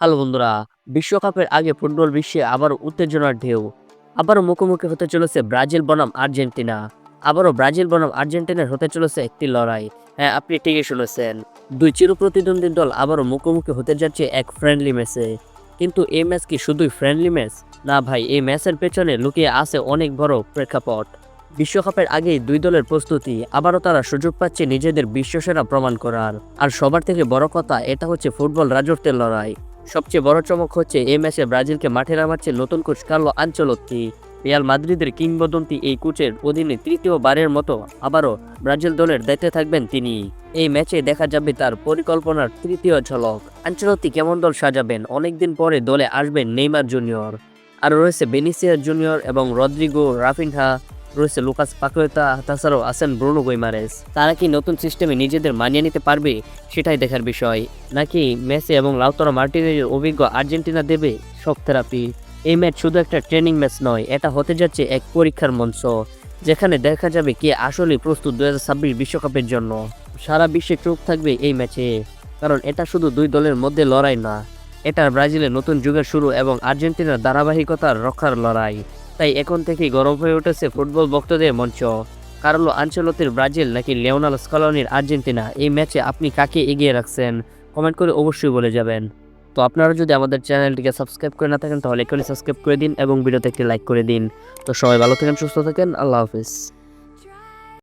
Hello বন্ধুরা, বিশ্বকাপের আগে ফুটবল বিশ্বে আবারও উত্তেজনার ঢেউ। আবারও মুখোমুখি হতে চলেছে ব্রাজিল বনাম আর্জেন্টিনা। আবারও ব্রাজিল বনাম আর্জেন্টিনার হতে চলেছে একটি লড়াই। হ্যাঁ, আপনি ঠিকই শুনেছেন। দুই চিরপ্রতিদ্বন্দ্বী দল আবারও মুখোমুখি হতে যাচ্ছে এক ফ্রেন্ডলি ম্যাচে। কিন্তু এই ম্যাচ কি শুধুই ফ্রেন্ডলি ম্যাচ? না ভাই, এই ম্যাচের পেছনে লুকিয়ে আছে অনেক বড় প্রেক্ষাপট। বিশ্বকাপের আগেই দুই দলের প্রস্তুতি, আবারও তারা সুযোগ পাচ্ছে নিজেদের বিশ্বসেরা প্রমাণ করার। আর সবার থেকে বড় কথা, এটা হচ্ছে ফুটবল রাজত্বের লড়াই। সবচেয়ে বড় চমক হচ্ছে এই ম্যাচে ব্রাজিলকে মাঠে নামাচ্ছে নতুন কোচ কার্লো আনচেলত্তি। রিয়াল মাদ্রিদের কিংবদন্তি এই কোচের অধীনে তৃতীয়বারের মতো আবারও ব্রাজিল দলের দায়িত্বে থাকবেন তিনি। এই ম্যাচে দেখা যাবে তার পরিকল্পনার তৃতীয় ঝলক। আনচেলত্তি কেমন দল সাজাবেন? অনেকদিন পরে দলে আসবেন নেইমার জুনিয়র, আর রয়েছে বেনিসিয়াস জুনিয়র এবং রদ্রিগো, রাফিনহা, রয়েছে লুকাস পাকুয়েতা, তাছাড়াও আছেন ব্রুনো গুইমারেস। তারা কি নতুন সিস্টেমে নিজেদের মানিয়ে নিতে পারবে? সেটাই দেখার বিষয়। নাকি মেসি এবং লাউতারো মার্টিনেজের অভিজ্ঞ আর্জেন্টিনা দেবে শক থেরাপি? এই ম্যাচ শুধু একটা ট্রেনিং ম্যাচ নয়, এটা হতে যাচ্ছে এক পরীক্ষার মঞ্চ, যেখানে দেখা যাবে কে আসলে প্রস্তুত 2026 বিশ্বকাপের জন্য। সারা বিশ্বে চোখ থাকবে এই ম্যাচে, কারণ এটা শুধু দুই দলের মধ্যে লড়াই না, এটা ব্রাজিলের নতুন যুগের শুরু এবং আর্জেন্টিনার ধারাবাহিকতার রক্ষার লড়াই। তাই এখন থেকেই গরম হয়ে উঠেছে ফুটবল ভক্তদের মঞ্চ। কার্লো আনচেলত্তির ব্রাজিল নাকি লিওনেল স্কলোনির আর্জেন্টিনা, এই ম্যাচে আপনি কাকে এগিয়ে রাখছেন? কমেন্ট করে অবশ্যই বলে যাবেন। তো আপনারা যদি আমাদের চ্যানেলটিকে সাবস্ক্রাইব করে না থাকেন তাহলে এখনই সাবস্ক্রাইব করে দিন এবং ভিডিওতে একটি লাইক করে দিন। তো সবাই ভালো থাকেন, সুস্থ থাকেন, আল্লাহ হাফিজ।